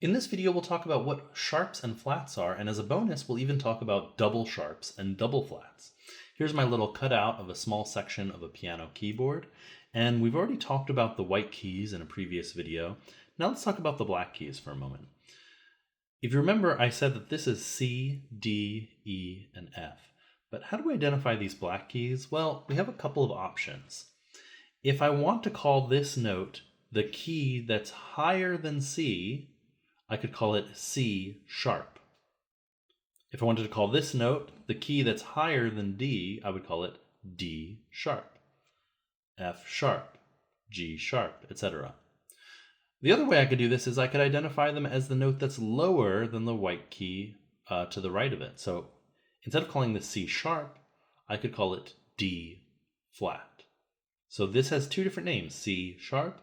In this video, we'll talk about what sharps and flats are, and as a bonus, we'll even talk about double sharps and double flats. Here's my little cutout of a small section of a piano keyboard, and we've already talked about the white keys in a previous video. Now let's talk about the black keys for a moment. If you remember, I said that this is C, D, E, and F. But how do we identify these black keys? Well, we have a couple of options. If I want to call this note the key that's higher than C, I could call it C sharp. If I wanted to call this note the key that's higher than D, I would call it D sharp, F sharp, G sharp, etc. The other way I could do this is I could identify them as the note that's lower than the white key to the right of it. So instead of calling this C sharp, I could call it D flat. So this has two different names, C sharp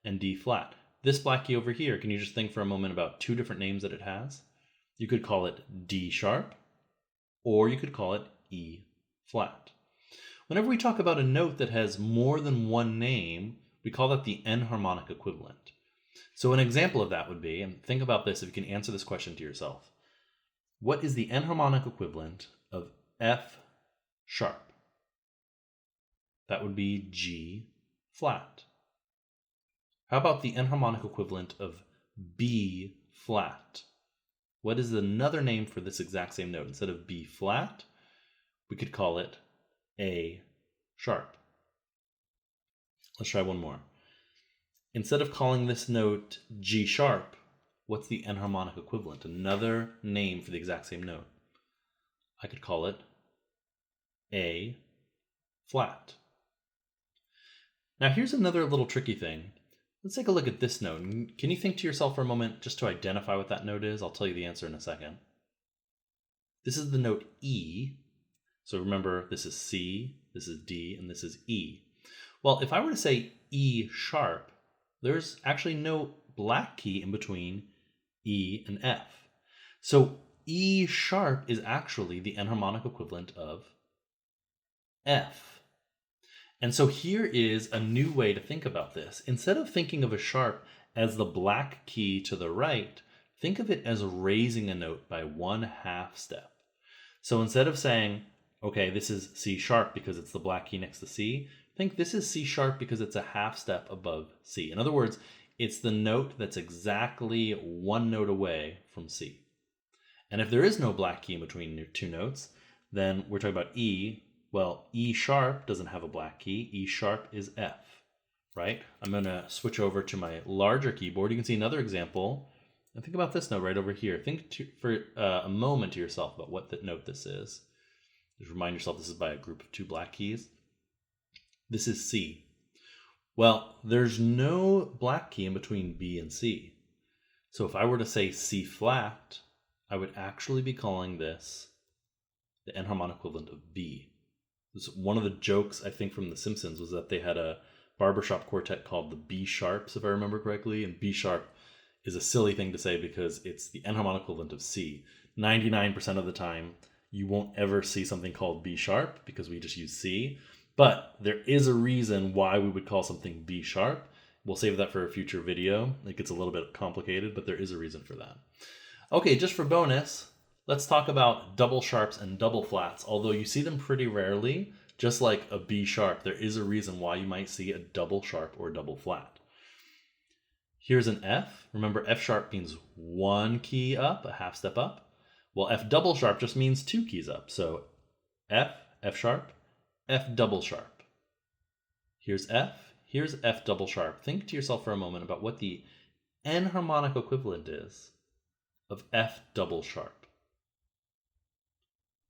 and D flat. This black key over here, can you just think for a moment about two different names that it has? You could call it D sharp, or you could call it E flat. Whenever we talk about a note that has more than one name, we call that the enharmonic equivalent. So an example of that would be, and think about this if you can answer this question to yourself, what is the enharmonic equivalent of F sharp? That would be G flat. How about the enharmonic equivalent of B flat? What is another name for this exact same note? Instead of B flat, we could call it A sharp. Let's try one more. Instead of calling this note G sharp, what's the enharmonic equivalent? Another name for the exact same note. I could call it A flat. Now here's another little tricky thing. Let's take a look at this note. Can you think to yourself for a moment just to identify what that note is? I'll tell you the answer in a second. This is the note E. So remember, this is C, this is D, and this is E. Well, if I were to say E sharp, there's actually no black key in between E and F. So E sharp is actually the enharmonic equivalent of F. And so here is a new way to think about this. Instead of thinking of a sharp as the black key to the right, think of it as raising a note by one half step. So instead of saying, okay, this is C sharp because it's the black key next to C, think this is C sharp because it's a half step above C. In other words, it's the note that's exactly one note away from C. And if there is no black key in between two notes, then we're talking about E. Well, E sharp doesn't have a black key. E sharp is F, right? I'm going to switch over to my larger keyboard. You can see another example. And think about this note right over here. Think for a moment to yourself about what the note this is. Just remind yourself this is by a group of two black keys. This is C. Well, there's no black key in between B and C. So if I were to say C flat, I would actually be calling this the enharmonic equivalent of B. One of the jokes, I think, from The Simpsons was that they had a barbershop quartet called the B Sharps, if I remember correctly. And B sharp is a silly thing to say because it's the enharmonic equivalent of C. 99% of the time, you won't ever see something called B sharp because we just use C. But there is a reason why we would call something B sharp. We'll save that for a future video. It gets a little bit complicated, but there is a reason for that. Okay, just for bonus, let's talk about double sharps and double flats. Although you see them pretty rarely, just like a B sharp, there is a reason why you might see a double sharp or double flat. Here's an F. Remember, F sharp means one key up, a half step up. Well, F double sharp just means two keys up. So F, F sharp, F double sharp. Here's F double sharp. Think to yourself for a moment about what the enharmonic equivalent is of F double sharp.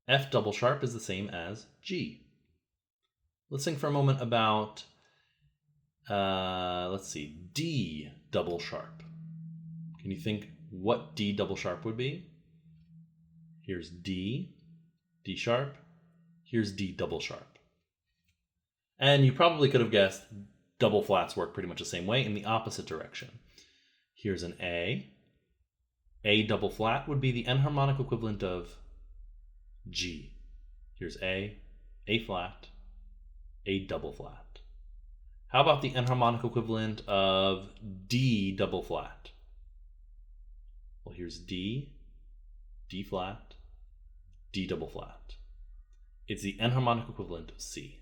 F double sharp is the same as G. Let's think for a moment about, D double sharp. Can you think what D double sharp would be? Here's D, D sharp. Here's D double sharp. And you probably could have guessed double flats work pretty much the same way in the opposite direction. Here's an A. A double flat would be the enharmonic equivalent of G. Here's A flat, A double flat. How about the enharmonic equivalent of D double flat? Here's D, D flat, D double flat. It's the enharmonic equivalent of C.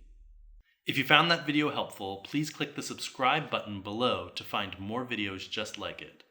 If you found that video helpful, please click the subscribe button below to find more videos just like it.